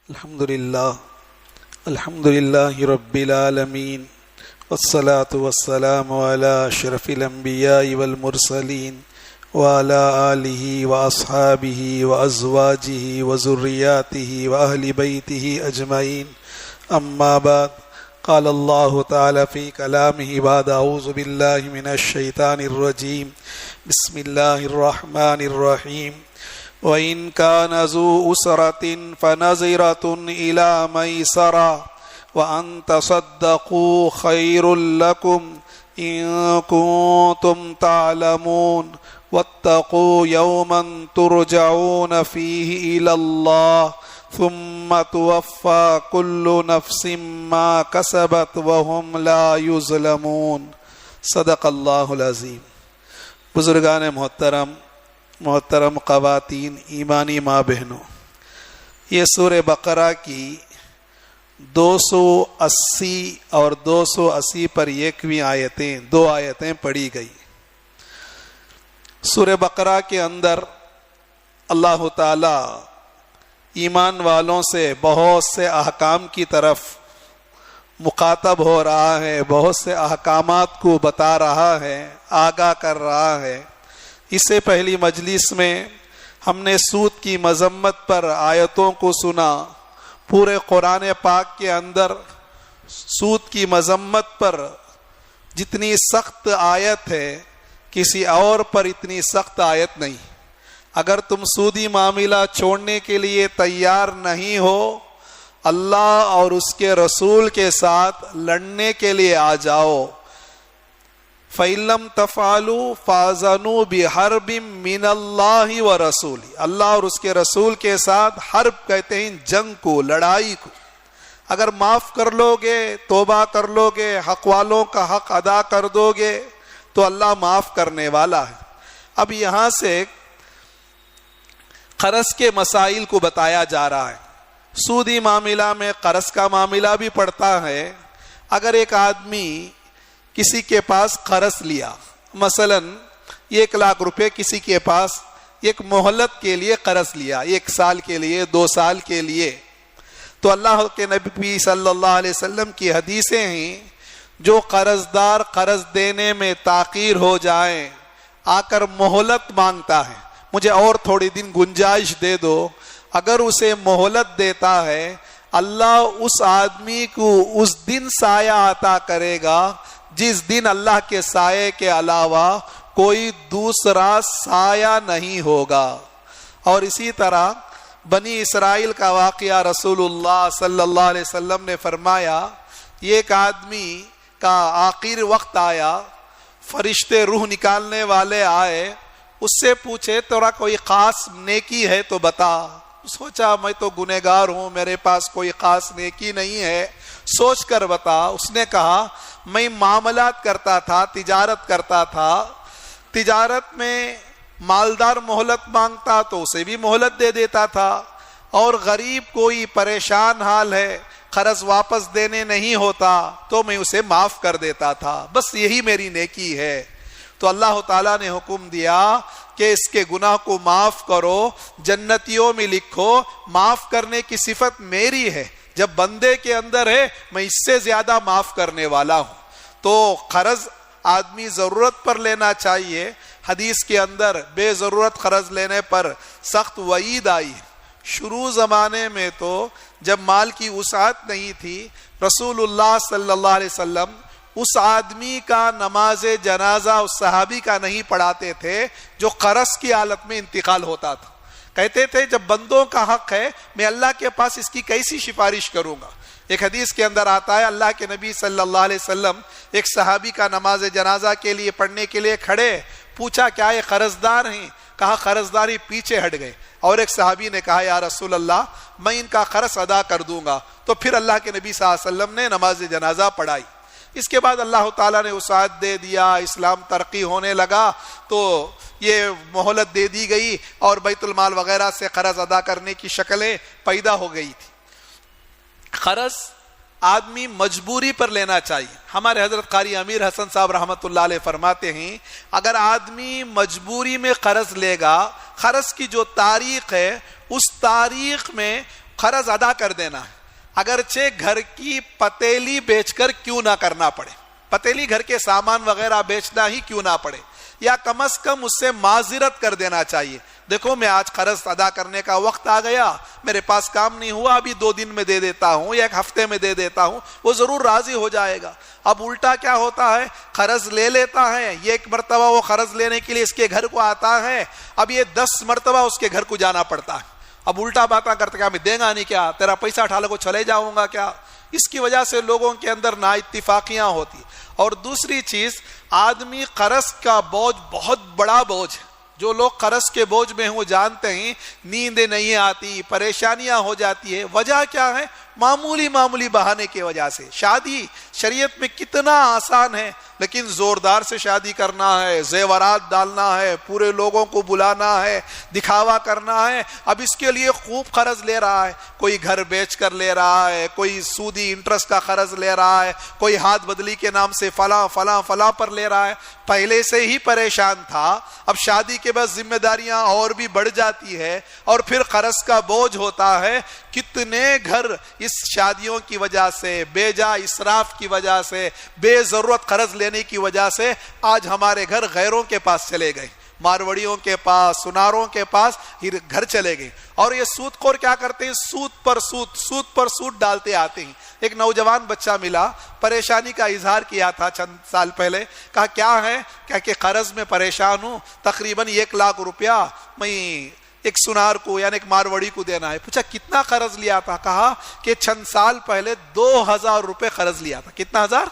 الحمد للہ رب العالمین والصلاة والسلام علی اشرف الانبیاء والمرسلین وعلی آلہ واصحابہ وازواجہ وذریاتہ واہل بیتہ اجمعین اما بعد قال اللہ تعالی فی کلامہ بعد اعوذ باللہ من الشیطان الرجیم بسم اللہ الرحمن الرحیم وَإِن كَانَ ذُو أُسْرَةٍ فَنَظِرَةٌ إِلَى مَيْسَرَةٍ وَأَن تَصَدَّقُوا خَيْرٌ لَكُمْ إِن كُنتُمْ تَعْلَمُونَ وَاتَّقُوا يَوْمًا تُرْجَعُونَ فِيهِ إِلَى اللَّهِ ثُمَّ تُوَفَّى كُلُّ نَفْسٍ مَا كَسَبَتْ وَهُمْ لَا يُظْلَمُونَ صدق اللہ العظیم۔ بزرگان محترم خواتین، ایمانی ماں بہنوں، یہ سورہ بقرہ کی 280 اور 280 پر 1ویں دو آیتیں پڑھی گئی۔ سورہ بقرہ کے اندر اللہ تعالی ایمان والوں سے بہت سے احکام کی طرف مخاطب ہو رہا ہے، بہت سے احکامات کو بتا رہا ہے، آگاہ کر رہا ہے۔ اس سے پہلی مجلس میں ہم نے سود کی مذمت پر آیتوں کو سنا۔ پورے قرآن پاک کے اندر سود کی مذمت پر جتنی سخت آیت ہے، کسی اور پر اتنی سخت آیت نہیں۔ اگر تم سودی معاملہ چھوڑنے کے لیے تیار نہیں ہو، اللہ اور اس کے رسول کے ساتھ لڑنے کے لیے آ جاؤ۔ فَإِن لَّمْ تَفْعَلُوا فَأَذَنُوا بِحَرْبٍ مِّنَ اللَّهِ وَرَسُولِهِ، اللہ اور اس کے رسول کے ساتھ حرب کہتے ہیں جنگ کو، لڑائی کو۔ اگر معاف کر لو گے، توبہ کر لو گے، حق والوں کا حق ادا کر دو گے تو اللہ معاف کرنے والا ہے۔ اب یہاں سے قرض کے مسائل کو بتایا جا رہا ہے۔ سودی معاملہ میں قرض کا معاملہ بھی پڑتا ہے۔ اگر ایک آدمی کسی کے پاس قرض لیا، مثلا 1 لاکھ روپے کسی کے پاس ایک مہلت کے لیے قرض لیا، 1 سال کے لیے، 2 سال کے لیے، تو اللہ کے نبی صلی اللہ علیہ وسلم کی حدیثیں ہیں، جو قرض دار قرض دینے میں تاخیر ہو جائیں، آ کر مہلت مانگتا ہے، مجھے اور تھوڑی دن گنجائش دے دو، اگر اسے مہلت دیتا ہے، اللہ اس آدمی کو اس دن سایہ عطا کرے گا جس دن اللہ کے سائے کے علاوہ کوئی دوسرا سایہ نہیں ہوگا۔ اور اسی طرح بنی اسرائیل کا واقعہ رسول اللہ صلی اللہ علیہ وسلم نے فرمایا، ایک آدمی کا آخر وقت آیا، فرشتے روح نکالنے والے آئے، اس سے پوچھے تیرا کوئی خاص نیکی ہے تو بتا۔ سوچا میں تو گنہگار ہوں، میرے پاس کوئی خاص نیکی نہیں ہے، سوچ کر بتا۔ اس نے کہا میں معاملات کرتا تھا، تجارت کرتا تھا، تجارت میں مالدار مہلت مانگتا تو اسے بھی مہلت دے دیتا تھا، اور غریب کوئی پریشان حال ہے، قرض واپس دینے نہیں ہوتا تو میں اسے معاف کر دیتا تھا، بس یہی میری نیکی ہے۔ تو اللہ تعالیٰ نے حکم دیا کہ اس کے گناہ کو معاف کرو، جنتیوں میں لکھو، معاف کرنے کی صفت میری ہے، جب بندے کے اندر ہے میں اس سے زیادہ معاف کرنے والا ہوں۔ تو قرض آدمی ضرورت پر لینا چاہیے۔ حدیث کے اندر بے ضرورت قرض لینے پر سخت وعید آئی۔ شروع زمانے میں تو جب مال کی وسعت نہیں تھی، رسول اللہ صلی اللہ علیہ وسلم اس آدمی کا نماز جنازہ اس صحابی کا نہیں پڑھاتے تھے جو قرض کی حالت میں انتقال ہوتا تھا۔ کہتے تھے جب بندوں کا حق ہے میں اللہ کے پاس اس کی کیسی سفارش کروں گا۔ ایک حدیث کے اندر آتا ہے اللہ کے نبی صلی اللہ علیہ وسلم ایک صحابی کا نماز جنازہ کے لیے پڑھنے کے لیے کھڑے، پوچھا کیا یہ قرض دار ہیں؟ کہا قرض داری، پیچھے ہٹ گئے، اور ایک صحابی نے کہا یا رسول اللہ میں ان کا قرض ادا کر دوں گا۔ تو پھر اللہ کے نبی صلی اللہ علیہ وسلم نے نماز جنازہ پڑھائی۔ اس کے بعد اللہ تعالیٰ نے وسعت دے دیا، اسلام ترقی ہونے لگا تو یہ مہلت دے دی گئی اور بیت المال وغیرہ سے قرض ادا کرنے کی شکلیں پیدا ہو گئی تھی۔ قرض آدمی مجبوری پر لینا چاہیے۔ ہمارے حضرت قاری امیر حسن صاحب رحمۃ اللہ علیہ فرماتے ہیں اگر آدمی مجبوری میں قرض لے گا، قرض کی جو تاریخ ہے اس تاریخ میں قرض ادا کر دینا ہے، اگرچہ گھر کی پتیلی بیچ کر کیوں نہ کرنا پڑے، پتیلی گھر کے سامان وغیرہ بیچنا ہی کیوں نہ پڑے، یا کم از کم اس سے معذرت کر دینا چاہیے، دیکھو میں آج قرض ادا کرنے کا وقت آ گیا، میرے پاس کام نہیں ہوا، ابھی 2 دن میں دے دیتا ہوں یا 1 ہفتے میں دے دیتا ہوں، وہ ضرور راضی ہو جائے گا۔ اب الٹا کیا ہوتا ہے، قرض لے لیتا ہے، یہ 1 مرتبہ وہ قرض لینے کے لیے اس کے گھر کو آتا ہے، اب یہ 10 مرتبہ اس کے گھر کو جانا پڑتا ہے، اب الٹا باتیں کرتے کیا میں دیں گا نہیں کیا، تیرا پیسہ اٹھا لے کو چلے جاؤں گا کیا، اس کی وجہ سے لوگوں کے اندر نا اتفاقیاں ہوتی۔ اور دوسری چیز، آدمی قرض کا بوجھ بہت بڑا بوجھ ہے، جو لوگ قرض کے بوجھ میں ہیں وہ جانتے ہیں نیند نہیں آتی، پریشانیاں ہو جاتی ہے، وجہ کیا ہے، معمولی بہانے کی وجہ سے۔ شادی شریعت میں کتنا آسان ہے، لیکن زوردار سے شادی کرنا ہے، زیورات ڈالنا ہے، پورے لوگوں کو بلانا ہے، دکھاوا کرنا ہے، اب اس کے لیے خوب قرض لے رہا ہے، کوئی گھر بیچ کر لے رہا ہے، کوئی سودی انٹرسٹ کا قرض لے رہا ہے، کوئی ہاتھ بدلی کے نام سے فلاں پر لے رہا ہے، پہلے سے ہی پریشان تھا، اب شادی کے بعد ذمہ داریاں اور بھی بڑھ جاتی ہے، اور پھر قرض کا بوجھ ہوتا ہے۔ کتنے گھر اس شادیوں کی وجہ سے، بے جا اسراف کی وجہ سے، بے ضرورت قرض لینے کی وجہ سے آج ہمارے گھر غیروں کے پاس چلے گئے، ماروڑیوں کے پاس، سناروں کے پاس گھر چلے گئے، اور یہ سود خور کیا کرتے ہیں، سود پر سود ڈالتے آتے ہیں۔ ایک نوجوان بچہ ملا، پریشانی کا اظہار کیا تھا چند سال پہلے، کہا کیا ہے، کہا کہ قرض میں پریشان ہوں، تقریباً 1 لاکھ روپیہ میں ایک سنار کو یعنی ایک ماروڑی کو دینا ہے۔ پوچھا کتنا قرض لیا تھا، کہا کہ چند سال پہلے 2000 روپے قرض لیا تھا۔ کتنا ہزار؟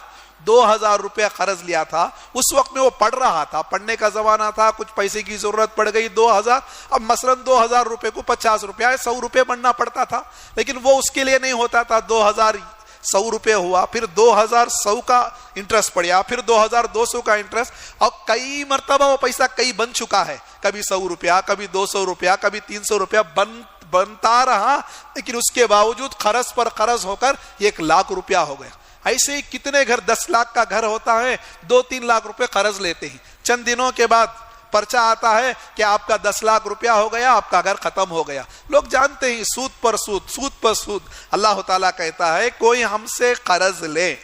2000 روپے قرض لیا تھا۔ اس وقت میں وہ پڑھ رہا تھا، پڑھنے کا زمانہ تھا، کچھ پیسے کی ضرورت پڑ گئی 2000، اب مثلا 2000 روپے کو 50 روپے 100 روپے بننا پڑتا تھا، لیکن وہ اس کے لیے نہیں ہوتا تھا، 2100 روپے ہوا، پھر 2100 کا انٹرسٹ پڑیا، پھر 2200 کا انٹرسٹ، اور کئی مرتبہ وہ پیسہ کئی بن چکا ہے، کبھی 100 روپیہ، کبھی 200 روپیہ، کبھی 300 روپیہ بنتا رہا، لیکن اس کے باوجود قرض پر قرض ہو کر 1 لاکھ روپیہ ہو گیا۔ ایسے ہی کتنے گھر 10 لاکھ کا گھر ہوتا ہے، 2-3 لاکھ روپے قرض لیتے ہیں، چند دنوں کے بعد پرچہ آتا ہے کہ آپ کا 10 لاکھ روپیہ ہو گیا، آپ کا گھر ختم ہو گیا۔ لوگ جانتے ہیں سود پر سود۔ اللہ تعالیٰ کہتا ہے کوئی ہم سے قرض لے،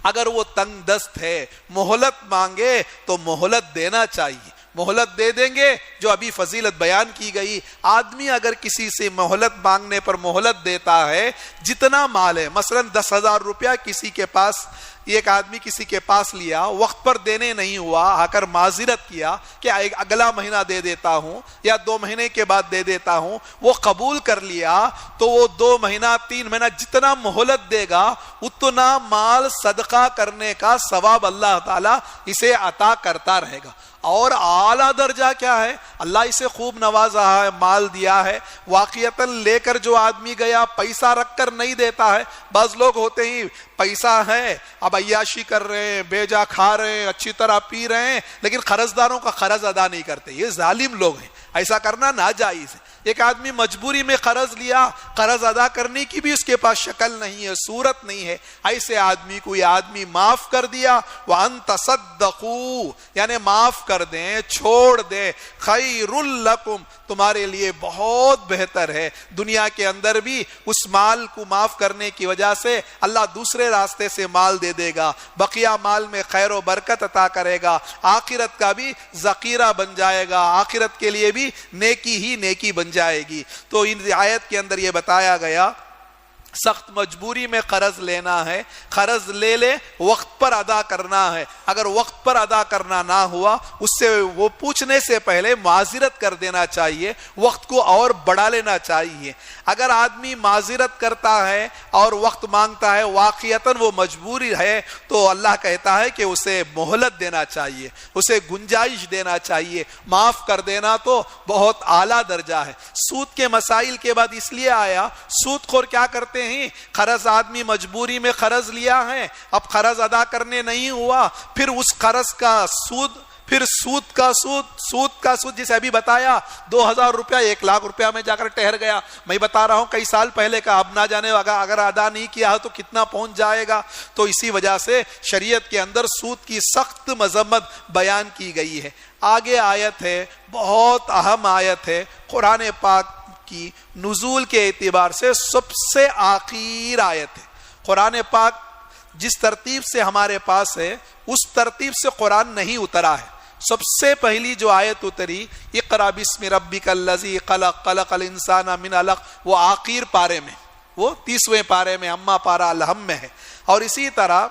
اگر وہ تنگ دست ہے، مہلت مانگے تو مہلت دینا چاہیے، مہلت دے دیں گے۔ جو ابھی فضیلت بیان کی گئی، آدمی اگر کسی سے مہلت مانگنے پر مہلت دیتا ہے، جتنا مال ہے، مثلا 10,000 روپیہ کسی کے پاس، ایک آدمی کسی کے پاس لیا، وقت پر دینے نہیں ہوا، آ کر معذرت کیا کہ اگلا مہینہ دے دیتا ہوں یا 2 مہینے کے بعد دے دیتا ہوں، وہ قبول کر لیا تو وہ 2 مہینہ 3 مہینہ جتنا مہلت دے گا اتنا مال صدقہ کرنے کا ثواب اللہ تعالیٰ اسے عطا کرتا رہے گا۔ اور اعلیٰ درجہ کیا ہے، اللہ اسے خوب نوازا ہے، مال دیا ہے، واقعتاً لے کر جو آدمی گیا پیسہ رکھ کر نہیں دیتا ہے۔ بعض لوگ ہوتے ہی پیسہ ہے، اب عیاشی کر رہے ہیں، بے جا کھا رہے ہیں، اچھی طرح پی رہے ہیں، لیکن قرضداروں کا قرض ادا نہیں کرتے، یہ ظالم لوگ ہیں، ایسا کرنا ناجائز ہے۔ ایک آدمی مجبوری میں قرض لیا، قرض ادا کرنے کی بھی اس کے پاس شکل نہیں ہے، صورت نہیں ہے، ایسے آدمی کو یہ آدمی معاف کر دیا، وَأَن تَصَدَّقُوا، یعنی معاف کر دیں، چھوڑ دیں، خَيْرٌ لَكُمْ، تمہارے لیے بہت بہتر ہے۔ دنیا کے اندر بھی اس مال کو معاف کرنے کی وجہ سے اللہ دوسرے راستے سے مال دے دے گا، بقیہ مال میں خیر و برکت عطا کرے گا، آخرت کا بھی ذخیرہ بن جائے گا، آخرت کے لیے بھی نیکی ہی نیکی بن جائے گی۔ تو ان آیت کے اندر یہ بتایا گیا سخت مجبوری میں قرض لینا ہے، قرض لے لے، وقت پر ادا کرنا ہے، اگر وقت پر ادا کرنا نہ ہوا اس سے وہ پوچھنے سے پہلے معذرت کر دینا چاہیے، وقت کو اور بڑھا لینا چاہیے۔ اگر آدمی معذرت کرتا ہے اور وقت مانگتا ہے، واقعتاً وہ مجبوری ہے، تو اللہ کہتا ہے کہ اسے مہلت دینا چاہیے، اسے گنجائش دینا چاہیے، معاف کر دینا تو بہت اعلیٰ درجہ ہے۔ سود کے مسائل کے بعد اس لیے آیا، سود خور کیا کرتے ہیں، قرض آدمی مجبوری میں قرض لیا ہے، اب قرض ادا کرنے نہیں ہوا، پھر اس قرض کا سود، پھر سود کا سود جسے ابھی بتایا 2000 روپیہ 1 لاکھ روپیہ میں جا کر ٹھہر گیا۔ میں بتا رہا ہوں کئی سال پہلے کا، اب نہ جانے اگر ادا نہیں کیا ہے تو کتنا پہنچ جائے گا۔ تو اسی وجہ سے شریعت کے اندر سود کی سخت مذمت بیان کی گئی ہے۔ آگے آیت ہے، بہت اہم آیت ہے، قرآن پاک کی نزول کے اعتبار سے سب سے آخر آیت ہے۔ قرآن پاک جس ترتیب سے ہمارے پاس ہے اس ترتیب سے قرآن نہیں اترا ہے۔ سب سے پہلی جو آیت اتری اقرأ بسم ربک الذی خلق خلق الانسان من علق، وہ آخر پارے میں، وہ 30ویں پارے میں، اما پارہ الحم میں ہے۔ اور اسی طرح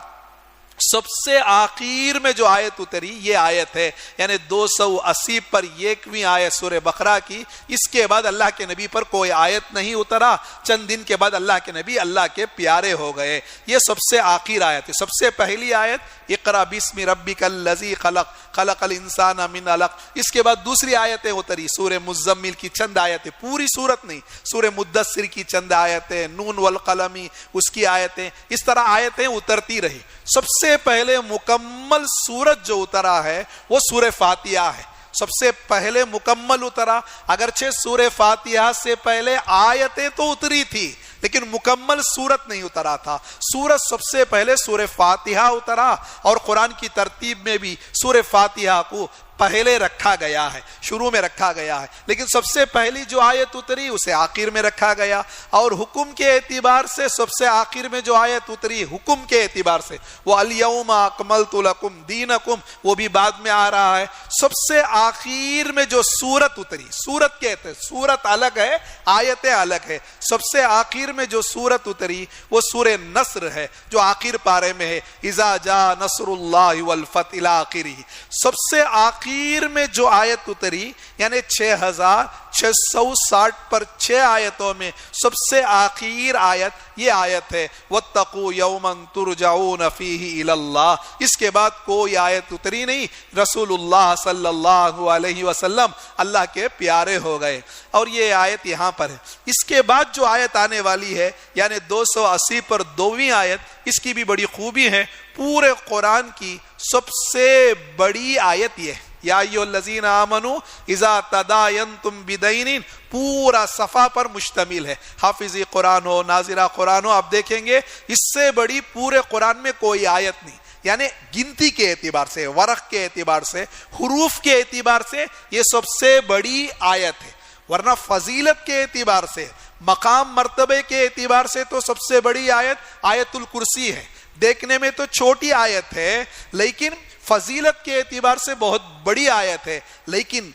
سب سے آخر میں جو آیت اتری یہ آیت ہے، یعنی 280 پر 1ویں آیت سورہ بقرہ کی۔ اس کے بعد اللہ کے نبی پر کوئی آیت نہیں اترا، چند دن کے بعد اللہ کے نبی اللہ کے پیارے ہو گئے۔ یہ سب سے آخر آیت ہے۔ سب سے پہلی آیت اقرأ بسم ربک الذی خلق خلق الانسان من علق، اس کے بعد دوسری آیتیں اتری سورہ مزمل کی چند آیتیں، پوری سورت نہیں، سورہ مدثر کی چند آیتیں، نون والقلم اس کی آیتیں، اس طرح آیتیں اترتی رہی۔ سب سے پہلے مکمل سورت جو اترا ہے وہ سورہ فاتحہ ہے، سب سے پہلے مکمل اترا۔ اگرچہ سورہ فاتحہ سے پہلے آیتیں تو اتری تھی لیکن مکمل سورت نہیں اترا تھا۔ سورت سب سے پہلے سورہ فاتحہ اترا، اور قرآن کی ترتیب میں بھی سورہ فاتحہ کو پہلے رکھا گیا ہے، شروع میں رکھا گیا ہے، لیکن سب سے پہلی جو آیت اتری اسے آخر میں رکھا گیا۔ اور حکم کے اعتبار سے سب سے آخر میں جو آیت اتری حکم کے اعتبار سے وہ الیوم اکملت لکم دینکم، وہ بھی بعد میں آ رہا ہے۔ سب سے آخر میں جو سورت اتری، سورت کہتے ہیں، سورت الگ ہے، آیتیں الگ ہے۔ سب سے آخر میں جو سورت اتری وہ سورہ نصر ہے جو آخر پارے میں ہے، اذا جاء نصر اللہ والفتح الی آخرہ۔ سب سے آخر میں جو آیت اتری یعنی 6660 پر 6 آیتوں میں سب سے آخر آیت یہ آیت ہے واتقوا یوما ترجعون فیہ الی اللہ۔ اس کے بعد کوئی آیت اتری نہیں، رسول اللہ صلی اللہ علیہ وسلم اللہ کے پیارے ہو گئے، اور یہ آیت یہاں پر ہے۔ اس کے بعد جو آیت آنے والی ہے یعنی 280 پر 2ویں آیت، اس کی بھی بڑی خوبی ہے، پورے قرآن کی سب سے بڑی آیت یہ ہے، یا ایھا الذین آمنوا اذا تداینتم بدین، پورا صفحہ پر مشتمل ہے۔ حافظی قرآن ہو، ناظرہ قرآن ہو، آپ دیکھیں گے اس سے بڑی پورے قرآن میں کوئی آیت نہیں، یعنی گنتی کے اعتبار سے، ورق کے اعتبار سے، حروف کے اعتبار سے یہ سب سے بڑی آیت ہے، ورنہ فضیلت کے اعتبار سے، مقام مرتبے کے اعتبار سے تو سب سے بڑی آیت آیت الکرسی ہے۔ دیکھنے میں تو چھوٹی آیت ہے لیکن فضیلت کے اعتبار سے بہت بڑی آیت ہے۔ لیکن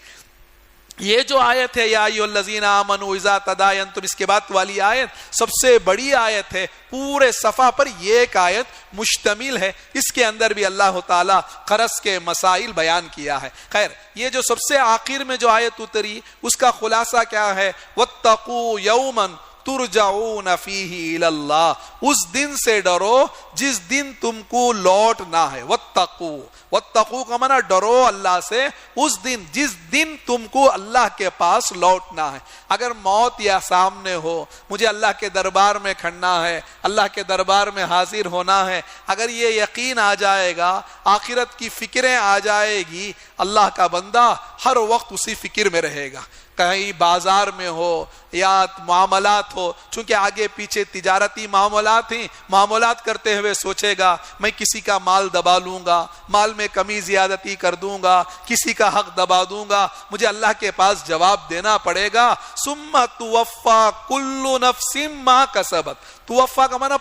یہ جو آیت ہے یا ایھا الذین آمنوا اذا تداینتم، اس کے بعد والی آیت سب سے بڑی آیت ہے، پورے صفحہ پر یہ ایک آیت مشتمل ہے۔ اس کے اندر بھی اللہ تعالیٰ قرض کے مسائل بیان کیا ہے۔ خیر، یہ جو سب سے آخر میں جو آیت اتری اس کا خلاصہ کیا ہے؟ واتقوا یوما ترجعون فیہ الی اللہ، اس دن سے ڈرو جس دن تم کو لوٹنا ہے۔ واتقوا کا معنی ڈرو اللہ سے اس دن جس دن تم کو اللہ کے پاس لوٹنا ہے۔ اگر موت یا سامنے ہو، مجھے اللہ کے دربار میں کھڑنا ہے، اللہ کے دربار میں حاضر ہونا ہے، اگر یہ یقین آ جائے گا، آخرت کی فکریں آ جائے گی، اللہ کا بندہ ہر وقت اسی فکر میں رہے گا۔ کہیں بازار میں ہو یا معاملات ہو، چونکہ آگے پیچھے تجارتی معاملات ہیں، معاملات کرتے ہوئے سوچے گا میں کسی کا مال دبا لوں گا، مال میں کمی زیادتی کر دوں گا، کسی کا حق دبا دوں گا، مجھے اللہ کے پاس جواب دینا پڑے گا۔ ثم توفی کل نفس ما کسبت، توفی کا معنی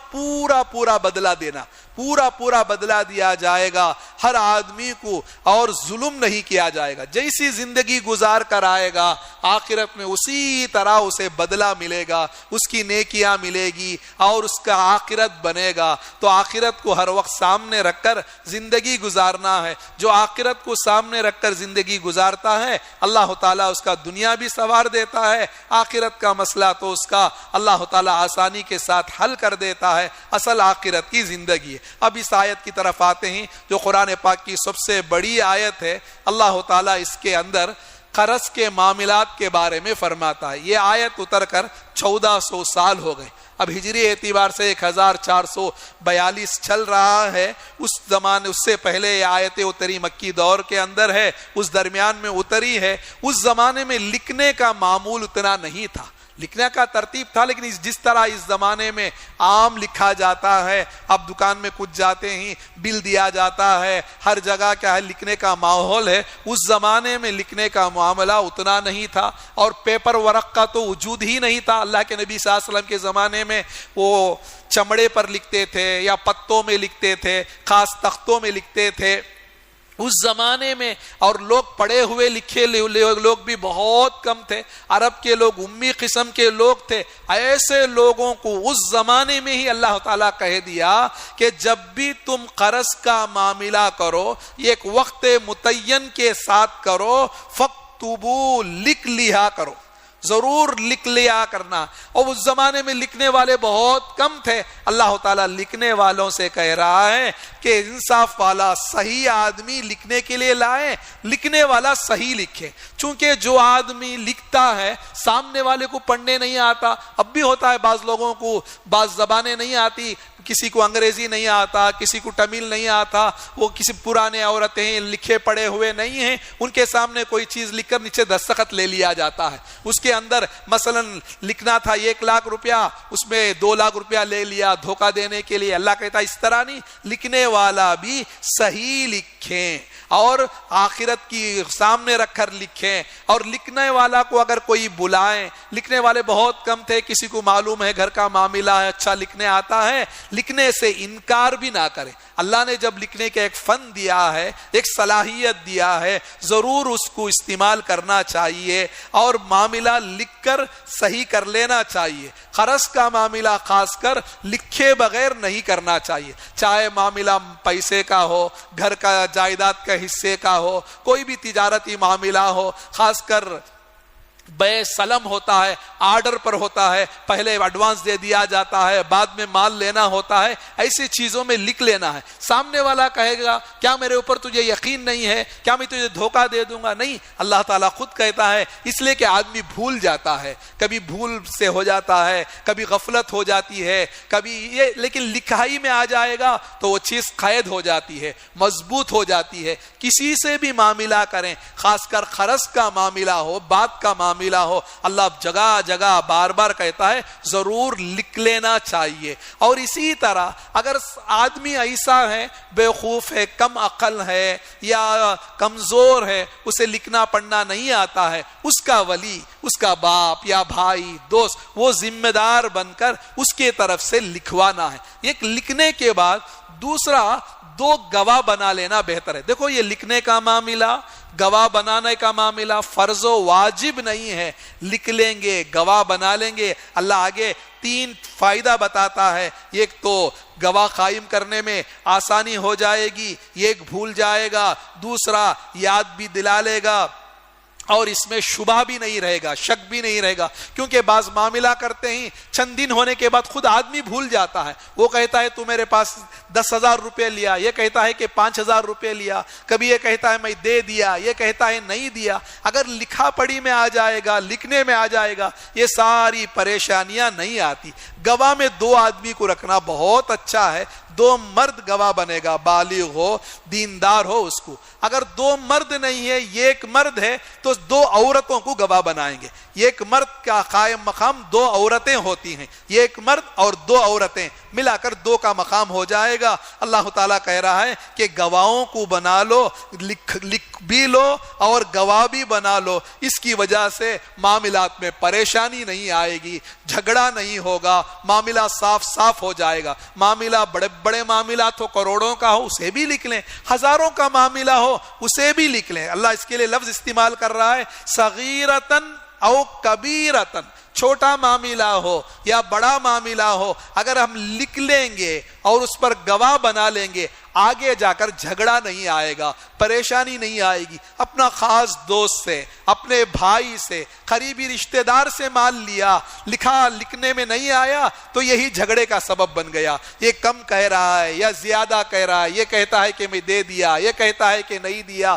پورا بدلہ دینا، پورا بدلہ دیا جائے گا ہر آدمی کو، اور ظلم نہیں کیا جائے گا۔ جیسی زندگی گزار کر آئے گا آخرت میں اسی طرح اسے بدلہ ملے گا، اس کی نیکیاں ملے گی اور اس کا آخرت بنے گا۔ تو آخرت کو ہر وقت سامنے رکھ کر زندگی گزارنا ہے۔ جو آخرت کو سامنے رکھ کر زندگی گزارتا ہے اللہ تعالیٰ اس کا دنیا بھی سنوار دیتا ہے، آخرت کا مسئلہ تو اس کا اللہ تعالیٰ آسانی کے ساتھ حل کر دیتا ہے۔ اصل آخرت کی زندگی ہے۔ اب اس آیت کی طرف آتے ہیں جو قرآن پاک کی سب سے بڑی آیت ہے۔ اللہ تعالیٰ اس کے اندر قرض کے معاملات کے بارے میں فرماتا ہے۔ یہ آیت اتر کر 1400 سال ہو گئے، اب ہجری اعتبار سے 1442 چل رہا ہے۔ اس زمانے، اس سے پہلے یہ آیتیں اتری مکی دور کے اندر ہے، اس درمیان میں اتری ہے۔ اس زمانے میں لکھنے کا معمول اتنا نہیں تھا، لکھنے کا ترتیب تھا، لیکن جس طرح اس زمانے میں عام لکھا جاتا ہے، اب دکان میں کچھ جاتے ہی بل دیا جاتا ہے، ہر جگہ کیا ہے لکھنے کا ماحول ہے، اس زمانے میں لکھنے کا معاملہ اتنا نہیں تھا، اور پیپر ورق کا تو وجود ہی نہیں تھا۔ اللہ کے نبی صلی اللہ علیہ وسلم کے زمانے میں وہ چمڑے پر لکھتے تھے یا پتوں میں لکھتے تھے، خاص تختوں میں لکھتے تھے اس زمانے میں، اور لوگ پڑھے ہوئے لکھے لوگ بھی بہت کم تھے، عرب کے لوگ امی قسم کے لوگ تھے۔ ایسے لوگوں کو اس زمانے میں ہی اللہ تعالیٰ کہہ دیا کہ جب بھی تم قرض کا معاملہ کرو یہ ایک وقت متعین کے ساتھ کرو، فاکتبوا لکھ لیا کرو، ضرور لکھ لیا کرنا۔ اور اس زمانے میں لکھنے والے بہت کم تھے، اللہ تعالیٰ لکھنے والوں سے کہہ رہا ہے کہ انصاف والا صحیح آدمی لکھنے کے لیے لائے، لکھنے والا صحیح لکھے۔ چونکہ جو آدمی لکھتا ہے سامنے والے کو پڑھنے نہیں آتا، اب بھی ہوتا ہے بعض لوگوں کو بعض زبانیں نہیں آتی، کسی کو انگریزی نہیں آتا، کسی کو تمل نہیں آتا، وہ کسی پرانے عورتیں ہیں لکھے پڑھے ہوئے نہیں ہیں، ان کے سامنے کوئی چیز لکھ کر نیچے دستخط لے لیا جاتا ہے، اس کے اندر مثلا لکھنا تھا 1,00,000 روپیہ، اس میں 2,00,000 روپیہ لے لیا دھوکہ دینے کے لیے۔ اللہ کہتا ہے اس طرح نہیں، لکھنے والا بھی صحیح لکھیں اور آخرت کی سامنے رکھ کر لکھیں۔ اور لکھنے والا کو اگر کوئی بلائیں، لکھنے والے بہت کم تھے، کسی کو معلوم ہے گھر کا معاملہ ہے اچھا لکھنے آتا ہے، لکھنے سے انکار بھی نہ کرے۔ اللہ نے جب لکھنے کا ایک فن دیا ہے، ایک صلاحیت دیا ہے، ضرور اس کو استعمال کرنا چاہیے اور معاملہ لکھ کر صحیح کر لینا چاہیے۔ قرض کا معاملہ خاص کر لکھے بغیر نہیں کرنا چاہیے، چاہے معاملہ پیسے کا ہو، گھر کا جائیداد کا حصے کا ہو، کوئی بھی تجارتی معاملہ ہو، خاص کر بے سلم ہوتا ہے، آرڈر پر ہوتا ہے، پہلے ایڈوانس دے دیا جاتا ہے، بعد میں مال لینا ہوتا ہے، ایسی چیزوں میں لکھ لینا ہے۔ سامنے والا کہے گا کیا میرے اوپر تجھے یقین نہیں ہے، کیا میں تجھے دھوکہ دے دوں گا؟ نہیں، اللہ تعالیٰ خود کہتا ہے، اس لیے کہ آدمی بھول جاتا ہے، کبھی بھول سے ہو جاتا ہے، کبھی غفلت ہو جاتی ہے، کبھی یہ، لیکن لکھائی میں آ جائے گا تو وہ چیز قید ہو جاتی ہے، مضبوط ہو جاتی ہے۔ کسی سے بھی معاملہ کریں، خاص کر قرض کا معاملہ ہو، بات کا معاملہ ہو، اللہ جگہ جگہ بار بار کہتا ہے ضرور لکھ لینا چاہیے۔ اور اسی طرح اگر آدمی ایسا ہے، بیوقوف ہے، کم عقل ہے یا کمزور ہے، اسے لکھنا پڑھنا نہیں آتا ہے، اس کا ولی، اس کا باپ یا بھائی دوست، وہ ذمہ دار بن کر اس کے طرف سے لکھوانا ہے۔ ایک لکھنے کے بعد دوسرا 2 گواہ بنا لینا بہتر ہے۔ دیکھو یہ لکھنے کا معاملہ، گواہ بنانے کا معاملہ فرض و واجب نہیں ہے، لکھ لیں گے، گواہ بنا لیں گے۔ اللہ آگے 3 فائدہ بتاتا ہے، ایک تو گواہ قائم کرنے میں آسانی ہو جائے گی، ایک بھول جائے گا، دوسرا یاد بھی دلا لے گا، اور اس میں شبہ بھی نہیں رہے گا، شک بھی نہیں رہے گا، کیونکہ بعض معاملہ کرتے ہی چند دن ہونے کے بعد خود آدمی بھول جاتا ہے، وہ کہتا ہے تو میرے پاس 10,000 روپے لیا، یہ کہتا ہے کہ 5,000 روپے لیا، کبھی یہ کہتا ہے میں دے دیا، یہ کہتا ہے نہیں دیا۔ اگر لکھا پڑھی میں آ جائے گا، لکھنے میں آ جائے گا، یہ ساری پریشانیاں نہیں آتی۔ گواہ میں 2 آدمی کو رکھنا بہت اچھا ہے، 2 مرد گواہ بنے گا، بالغ ہو، دیندار ہو اس کو۔ اگر 2 مرد نہیں ہے، ایک مرد ہے تو 2 عورتوں کو گواہ بنائیں گے۔ ایک مرد کا قائم مقام 2 عورتیں ہوتی ہیں، ایک مرد اور 2 عورتیں ملا کر 2 کا مقام ہو جائے گا۔ اللہ تعالیٰ کہہ رہا ہے کہ گواہوں کو بنا لو، لکھ بھی لو اور گواہ بھی بنا لو، اس کی وجہ سے معاملات میں پریشانی نہیں آئے گی، جھگڑا نہیں ہوگا، معاملہ صاف صاف ہو جائے گا۔ معاملہ بڑے بڑے معاملات ہو، کروڑوں کا ہو، اسے بھی لکھ لیں، ہزاروں کا معاملہ ہو اسے بھی لکھ لیں۔ اللہ اس کے لیے لفظ استعمال کر رہا ہے صغیرتن او کبیرتن، چھوٹا معاملہ ہو یا بڑا معاملہ ہو، اگر ہم لکھ لیں گے اور اس پر گواہ بنا لیں گے، آگے جا کر جھگڑا نہیں آئے گا، پریشانی نہیں آئے گی۔ اپنا خاص دوست سے، اپنے بھائی سے، قریبی رشتہ دار سے مال لیا، لکھنے میں نہیں آیا تو یہی جھگڑے کا سبب بن گیا۔ یہ کم کہہ رہا ہے یا زیادہ کہہ رہا ہے، یہ کہتا ہے کہ میں دے دیا، یہ کہتا ہے کہ نہیں دیا،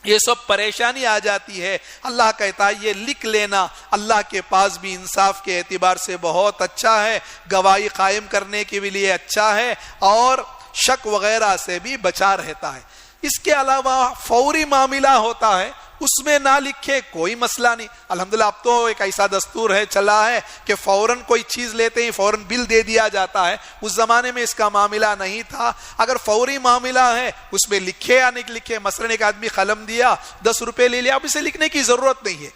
یہ سب پریشانی آ جاتی ہے۔ اللہ کہتا ہے یہ لکھ لینا اللہ کے پاس بھی انصاف کے اعتبار سے بہت اچھا ہے، گواہی قائم کرنے کے لیے اچھا ہے، اور شک وغیرہ سے بھی بچا رہتا ہے۔ اس کے علاوہ فوری معاملہ ہوتا ہے اس میں نہ لکھے کوئی مسئلہ نہیں. الحمدللہ اب تو ایک ایسا دستور ہے چلا ہے کہ فوراً کوئی چیز لیتے ہی فوراً بل دے دیا جاتا ہے. اس زمانے میں اس کا معاملہ نہیں تھا. اگر فوری معاملہ ہے اس میں لکھے یا نہیں لکھے, مثلاً ایک آدمی قلم دیا 10 روپے لے لیا, اب اسے لکھنے کی ضرورت نہیں ہے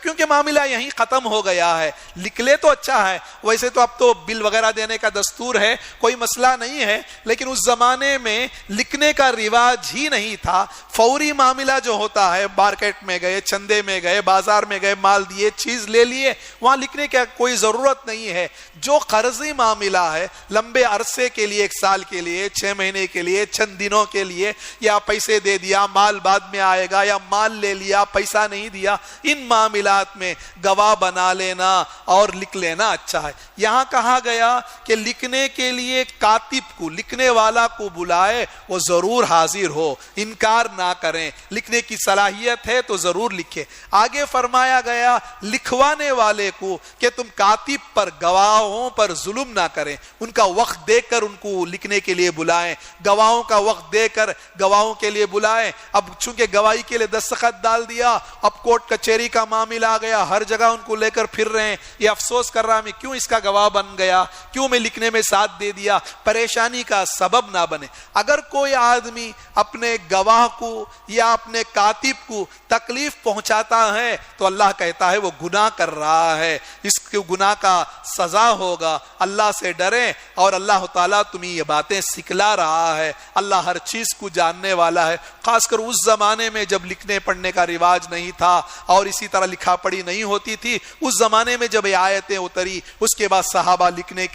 کیونکہ معاملہ یہیں ختم ہو گیا ہے. لکھ لے تو اچھا ہے, ویسے تو اب تو بل وغیرہ دینے کا دستور ہے, کوئی مسئلہ نہیں ہے, لیکن اس زمانے میں لکھنے کا رواج ہی نہیں تھا. فوری معاملہ جو ہوتا ہے, مارکیٹ میں گئے, چندے میں گئے, بازار میں گئے, مال دیے, چیز لے لیے, وہاں لکھنے کی کوئی ضرورت نہیں ہے. جو قرضی معاملہ ہے لمبے عرصے کے لیے, 1 سال کے لیے, 6 مہینے کے لیے, چند دنوں کے لیے, یا پیسے دے دیا مال بعد میں آئے گا, یا مال لے لیا پیسہ نہیں دیا, ان معاملات میں گواہ بنا لینا اور لکھ لینا اچھا ہے. یہاں کہا گیا کہ لکھنے کے لیے کاتب کو, لکھنے والا کو بلائے, وہ ضرور حاضر ہو, انکار نہ کریں, لکھنے کی صلاحیت ہے تو ضرور لکھے. آگے فرمایا گیا لکھوانے والے کو کہ تم کاتب پر, گواہوں پر ظلم نہ کریں, ان کا وقت دے کر ان کو لکھنے کے لیے بلائیں, گواہوں کا وقت دے کر گواہوں کے لیے بلائیں. اب چونکہ گواہی کے لیے دستخط ڈال دیا, اب کورٹ کچہری کا معاملہ آ گیا, ہر جگہ ان کو لے کر پھر رہے ہیں, یہ افسوس کر رہا میں کیوں اس کا گواہ بن گیا, کیوں میں لکھنے میں ساتھ دے دیا, پریشانی کا سبب نہ بنے. اگر کوئی آدمی اپنے گواہ کو یا اپنے کاتب کو تکلیف پہنچاتا ہے تو اللہ کہتا ہے وہ گناہ کر رہا ہے, اس کے گناہ کا سزا ہوگا. اللہ سے ڈریں, اور اللہ تعالیٰ تمہیں یہ باتیں سکھلا رہا ہے. اللہ ہر چیز کو جاننے والا ہے. خاص کر اس زمانے میں جب لکھنے پڑھنے کا رواج نہیں تھا اور اسی طرح لکھا پڑھی نہیں ہوتی تھی, اس زمانے میں جب یہ آیتیں اتری اس کے بعد صحابہ لکھنے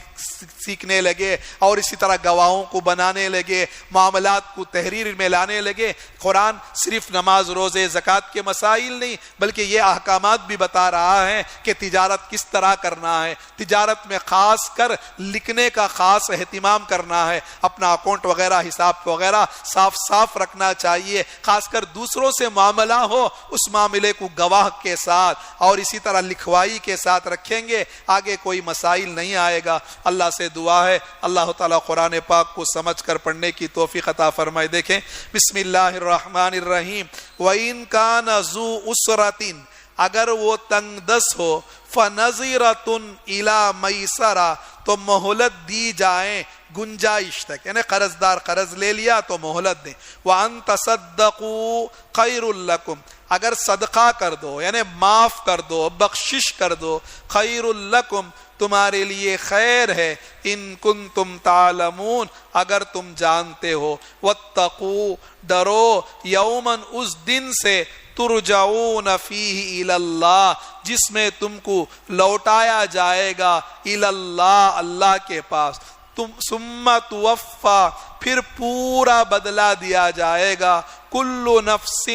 سیکھنے لگے اور اسی طرح گواہوں کو بنانے لگے, معاملات کو تحریر میں لانے لگے. قرآن صرف نماز, روزے, زکوٰۃ کے مسائل نہیں بلکہ یہ احکامات بھی بتا رہا ہے کہ تجارت کس طرح کرنا ہے. تجارت میں خاص کر لکھنے کا خاص اہتمام کرنا ہے. اپنا اکاؤنٹ وغیرہ, حساب وغیرہ صاف رکھنا چاہیے. خاص کر دوسروں سے معاملہ ہو اس معاملے کو گواہ کے ساتھ اور اسی طرح لکھوائی کے ساتھ رکھیں گے, آگے کوئی مسائل نہیں آئے گا. اللہ سے دعا ہے اللہ تعالیٰ قرآن پاک کو سمجھ کر پڑھنے کی توفیق عطا فرمائے. دیکھیں بسم اللہ الرحمن الرحیم. وَإِن كَانَ ذُو أُسْرَةٍ, اگر وہ تنگ دست ہو, فَنَظِرَةٌ إِلَى مَيْسَرَةٍ, تو مہلت دی جائیں گنجائش تک, یعنی قرض دار قرض لے لیا تو مہلت دیں. وَأَن تَصَدَّقُوا خَيْرٌ لَكُمْ, اگر صدقہ کر دو یعنی معاف کر دو, بخشش کر دو, خَيْرٌ لَكُمْ, تمہارے لیے خیر ہے, ان کنتم تعلمون, اگر تم جانتے ہو. واتقوا, ڈرو, یومن, اس دن سے, ترجعون فیہ الی اللہ, جس میں تم کو لوٹایا جائے گا, الی اللہ, اللہ کے پاس. ثم توفا, پھر پورا بدلہ دیا جائے گا, کل نفس,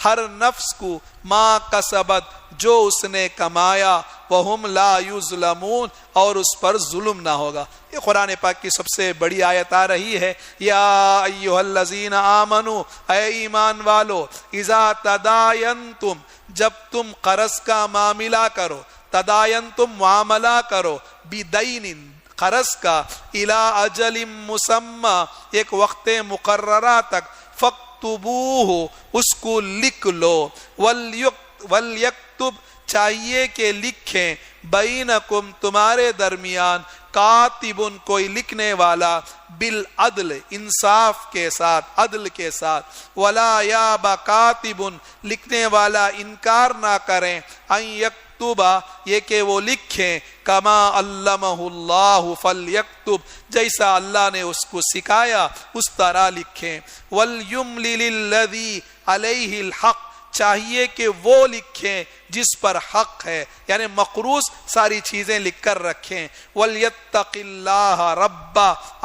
ہر نفس کو, ما کسبت, جو اس نے کمایا, وہم لا یظلمون, اور اس پر ظلم نہ ہوگا. یہ قرآن پاک کی سب سے بڑی آیت آ رہی ہے. یا ایھا الذین آمنو, اے ایمان والو, اذا تداینتم, جب تم قرض کا معاملہ کرو, تداینتم معاملہ کرو, بدین, قرض کا, الی اجل مسمی, ایک وقت مقررہ تک, فاکتبوہ, اس کو لکھ لو, ولیکتب, چاہیے کہ لکھیں, بینکم, تمہارے درمیان, کاتبن, کوئی لکھنے والا, بالعدل, انصاف کے ساتھ, عدل کے ساتھ, ولا یاب کاتبن, لکھنے والا انکار نہ کریں, ان یکتبا, یہ کہ وہ لکھیں, کما علمہ اللہ فلیکتب, جیسا اللہ نے اس کو سکھایا اس طرح لکھیں. ولیملل الذی علیہ الحق, چاہیے کہ وہ لکھیں جس پر حق ہے, یعنی مقروض ساری چیزیں لکھ کر رکھیں. وَلْيَتَّقِ اللَّهَ رَبَّ,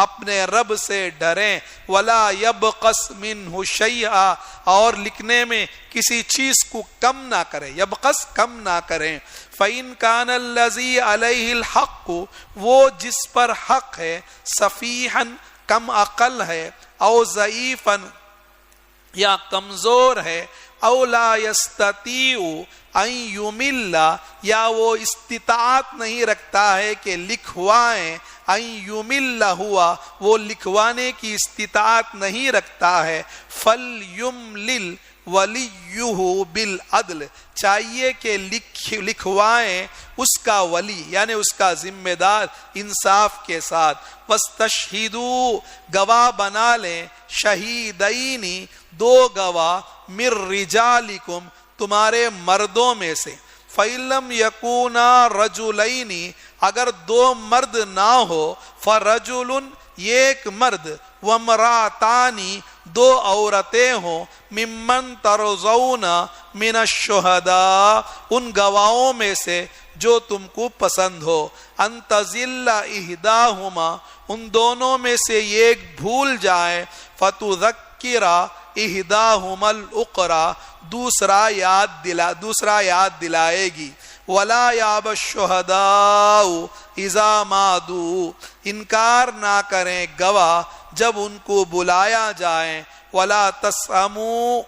اپنے رب سے ڈریں. وَلَا يَبْقَسْ مِنْهُ شَيْئًا, اور لکھنے میں کسی چیز کو کم نہ کریں, یبقس, کم نہ کریں. فَإِنْ كَانَ الَّذِي عَلَيْهِ الْحَقُّ, وہ جس پر حق ہے, صفیحاً, کم عقل ہے, او ضعیفاً, یا کمزور ہے, او لا یستطیع ان یمل, یا وہ استطاعت نہیں رکھتا ہے کہ لکھوائیں, ان یمل ہوا وہ لکھوانے کی استطاعت نہیں رکھتا ہے، فلیملل ولیہ بالعدل چاہیے کہ لکھوائیں اس کا ولی یعنی اس کا ذمہ دار انصاف کے ساتھ، واستشہدوا گواہ بنا لیں، شہیدین دو گواہ من رجالکم تمہارے مردوں میں سے، فَإِن لَمْ يَكُونَا رَجُلَيْنِ اگر دو مرد نہ ہو، فَرَجُلٌ ایک مرد، وَامْرَأَتَانِ دو عورتیں ہوں، ممن ترضون من الشہداء ان گواہوں میں سے جو تم کو پسند ہو، ان تضل احداہما ان دونوں میں سے ایک بھول جائے، فتذکر احداہما الاخری دوسرا یاد دلائے گی، ولا یاب الشہداء اذا ما دعوا انکار نہ کریں گواہ جب ان کو بلایا جائے، ولا تسأموا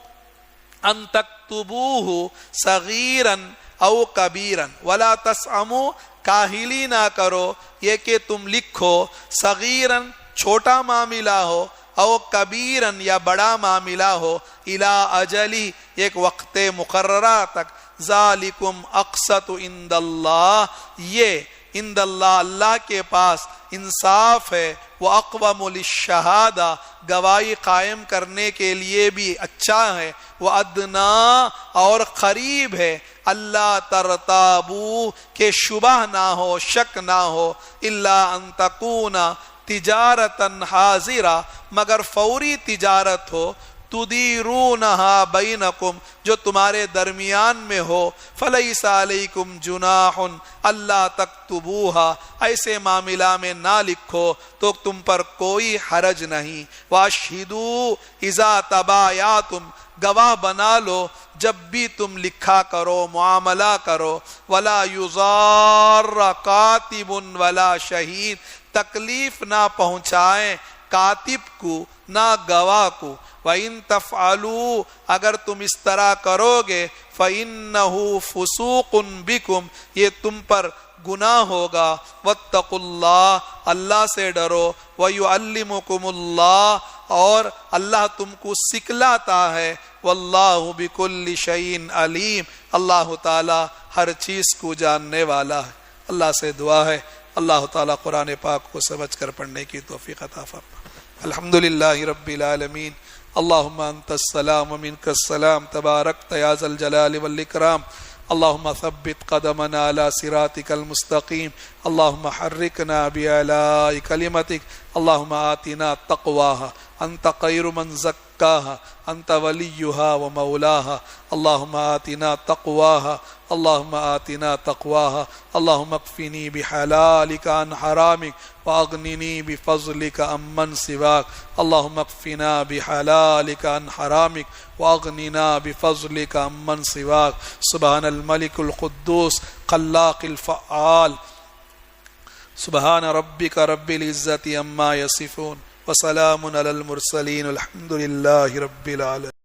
ان تکتبوہ صغیرا او کبیرا ولا تسأموا کاہلی نہ کرو یہ کہ تم لکھو، صغیرا چھوٹا معاملہ ہو، او کبیرن یا بڑا معاملہ ہو، الی اجلی ایک وقت مقررہ تک، ذالکم اقسط عند اللہ یہ عند اللہ اللہ کے پاس انصاف ہے، وَأَقْوَمُ لِلشَّهَادَةِ گواہی قائم کرنے کے لیے بھی اچھا ہے، وَأَدْنَا اور قریب ہے، اللہ ترتابو کہ شبہ نہ ہو شک نہ ہو، الا ان تکون تجارتاً حاضرہ مگر فوری تجارت ہو، تدیرونہا بینکم جو تمہارے درمیان میں ہو، فلیس علیکم جناح اللہ تکتبوہا ایسے معاملہ میں نہ لکھو تو تم پر کوئی حرج نہیں، واشہدوا اذا تبایعتم گواہ بنا لو جب بھی تم لکھا کرو معاملہ کرو، ولا یضار کاتب ولا شہید تکلیف نہ پہنچائیں کاتب کو نہ گواہ کو، وَإِن تَفْعَلُوا اگر تم اس طرح کرو گے، فَإِنَّهُ فُسُوقٌ بِكُمْ یہ تم پر گناہ ہوگا، وَاتَّقُوا اللَّهَ اللہ سے ڈرو، وَيُعَلِّمُكُمُ اللَّهُ اور اللہ تم کو سکھلاتا ہے، وَاللَّهُ بِكُلِّ شَيْءٍ عَلِيمٌ اللہ تعالی ہر چیز کو جاننے والا ہے۔ اللہ سے دعا ہے اللہ تعالی قرآن پاک کو سمجھ کر پڑھنے کی توفیق عطا فرمائے۔ الحمدللہ رب العالمین، اللہم انت السلام ومنک السلام تبارکت یا ذا الجلال والاکرام، اللہم ثبت قدمنا على صراطک المستقیم، اللہم حرکنا بعلاء کلمتک، اللہم آتنا تقواہا انت خیر من زکاہا انت ولیہا ومولاہا، اللہم آتنا تقواہا اللہم آتنا تقواہا، اللہم اکفنی بحلالک عن حرامک واغننی بفضلک عمن سواک، اللہم اکفنا بحلالک عن حرامک واغننا بفضلک عمن سواک، سبحان الملک القدوس خلاق الفعال، سبحان ربک رب العزت عما یصفون، وسلام علی المرسلین، الحمد للہ رب العالمین۔